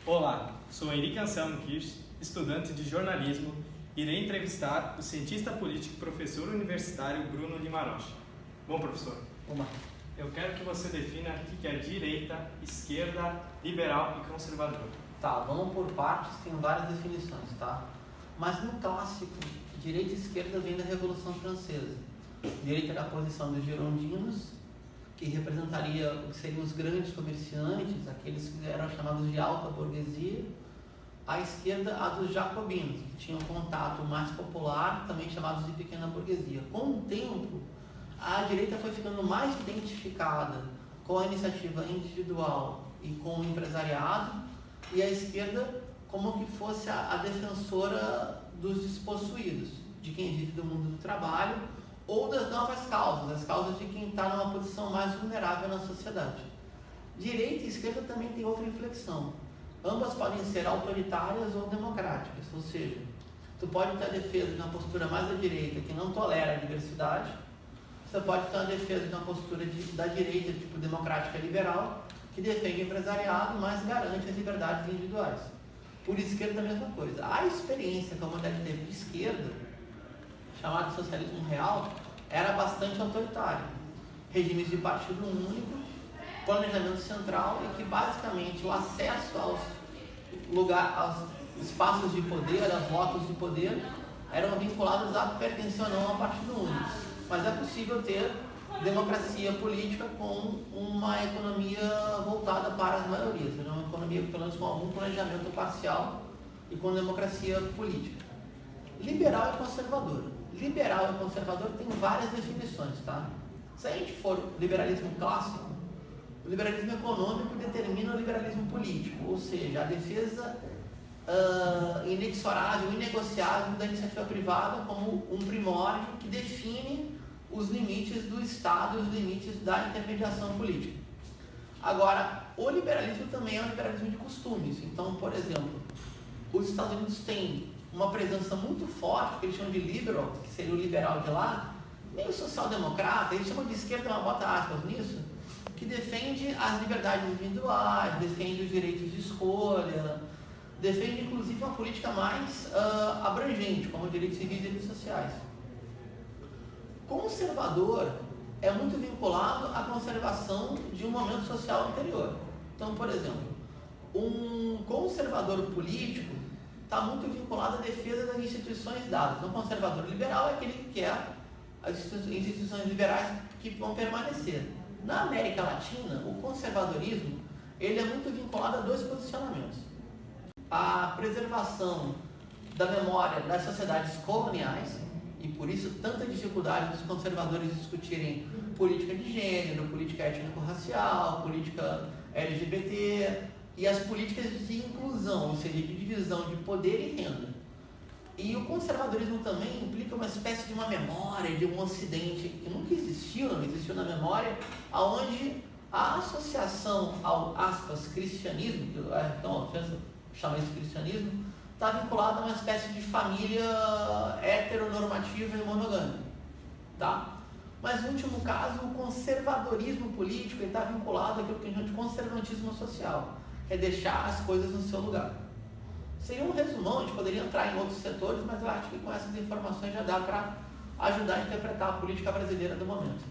Olá, sou Henrique Anselmo Kirsch, estudante de jornalismo, e irei entrevistar o cientista político e professor universitário Bruno Lima Rocha. Bom, professor, eu quero que você defina o que é direita, esquerda, liberal e conservador. Tá, vamos por partes, tem várias definições, tá? Mas no clássico, direita e esquerda vem da Revolução Francesa. Direita era a posição dos girondinos, que representaria o que seriam os grandes comerciantes, aqueles que eram chamados de alta burguesia. A esquerda, a dos jacobinos, que tinham contato mais popular, também chamados de pequena burguesia. Com o tempo, a direita foi ficando mais identificada com a iniciativa individual e com o empresariado, e a esquerda como que fosse a defensora dos despossuídos, de quem vive do mundo do trabalho, ou das novas causas, as causas de quem está numa posição mais vulnerável na sociedade. Direita e esquerda também tem outra inflexão. Ambas podem ser autoritárias ou democráticas, ou seja, tu pode ter a defesa de uma postura mais à direita, que não tolera a diversidade, você pode ter a defesa de uma postura da direita, tipo democrática liberal, que defende o empresariado, mas garante as liberdades individuais. Por esquerda, a mesma coisa. A experiência que a humanidade teve de esquerda, chamada de socialismo real, era bastante autoritária. Regimes de partido único, planejamento central e que basicamente o acesso aos espaços de poder, aos votos de poder, eram vinculados a pertencer ou não a partido único. Mas é possível ter democracia política com uma economia voltada para as maiorias, seja uma economia pelo menos com algum planejamento parcial e com democracia política. Liberal e conservador. Liberal e conservador tem várias definições, tá? Se a gente for liberalismo clássico, o liberalismo econômico determina o liberalismo político, ou seja, a defesa inexorável, inegociável da iniciativa privada como um primórdio que define os limites do Estado e os limites da intermediação política. Agora, o liberalismo também é um liberalismo de costumes. Então, por exemplo, os Estados Unidos têm uma presença muito forte, que eles chamam de liberal, que seria o liberal de lá, meio social-democrata, eles chamam de esquerda, mas bota aspas nisso, que defende as liberdades individuais, defende os direitos de escolha, defende inclusive uma política mais abrangente, como direitos civis e direitos sociais. Conservador é muito vinculado à conservação de um momento social anterior. Então, por exemplo, um conservador político está muito vinculado à defesa das instituições dadas. Um conservador liberal é aquele que quer as instituições liberais que vão permanecer. Na América Latina, o conservadorismo ele é muito vinculado a dois posicionamentos. A preservação da memória das sociedades coloniais, e por isso tanta dificuldade dos conservadores discutirem política de gênero, política étnico-racial, política LGBT e as políticas de inclusão, ou seja, de divisão de poder e renda. E o conservadorismo também implica uma espécie de uma memória de um ocidente que nunca existiu, não existiu na memória, onde a associação ao, aspas, cristianismo, que é uma ofensa chamar isso de cristianismo, está vinculado a uma espécie de família heteronormativa e monogâmica, tá? Mas no último caso, o conservadorismo político está vinculado àquilo que a gente chama de conservatismo social, que é deixar as coisas no seu lugar. Seria um resumão, a gente poderia entrar em outros setores, mas eu acho que com essas informações já dá para ajudar a interpretar a política brasileira do momento.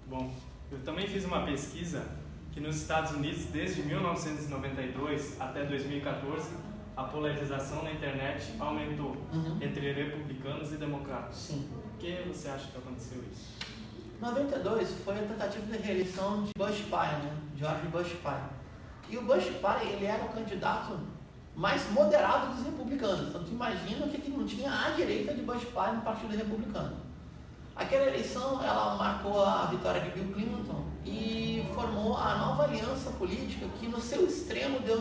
Bom, eu também fiz uma pesquisa que nos Estados Unidos, desde 1992 até 2014, a polarização na internet aumentou entre republicanos e democratas. Sim. Por que você acha que aconteceu isso? 92 foi a tentativa de reeleição de Bush pai, né? George Bush pai. E o Bush pai, ele era o candidato mais moderado dos republicanos. Então, tu imagina o que não tinha à direita de Bush pai no Partido Republicano. Aquela eleição, ela marcou a vitória de Bill Clinton e formou a nova aliança política que, no seu extremo, deu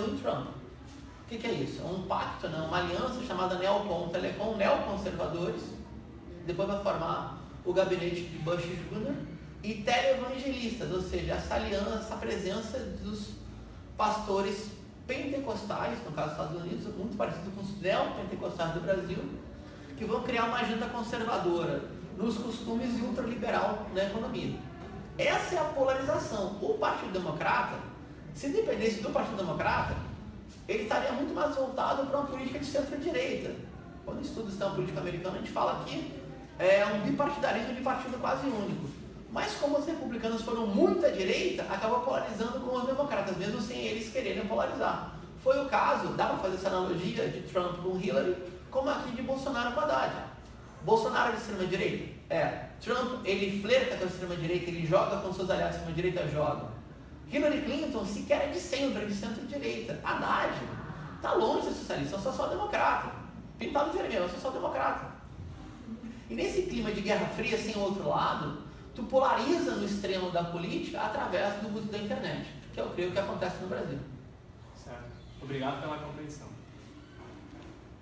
em Trump. O que é isso? É um pacto, né? Uma aliança chamada Neocon-Telecom, neoconservadores, depois vai formar o gabinete de Bush Jr. e televangelistas, ou seja, essa aliança, essa presença dos pastores pentecostais, no caso dos Estados Unidos, muito parecido com os neopentecostais do Brasil, que vão criar uma agenda conservadora nos costumes e ultraliberal na economia. Essa é a polarização. O Partido Democrata, se dependesse do Partido Democrata, ele estaria muito mais voltado para uma política de centro-direita. Quando estuda o sistema político americano, a gente fala que é um bipartidarismo de partido quase único. Mas como os republicanos foram muito à direita, acabou polarizando com os democratas, mesmo sem eles quererem polarizar. Foi o caso, dá para fazer essa analogia de Trump com Hillary, como aqui de Bolsonaro com Haddad. Bolsonaro é de extrema-direita? Trump, ele flerta com a extrema-direita, ele joga com seus aliados de extrema-direita, joga. Hillary Clinton sequer é de centro-direita. Haddad está longe de ser socialista, é um social-democrata. Pintado de vermelho, é um social-democrata. E nesse clima de Guerra Fria, sem o outro lado, tu polariza no extremo da política através do uso da internet, que eu creio que acontece no Brasil. Certo. Obrigado pela compreensão.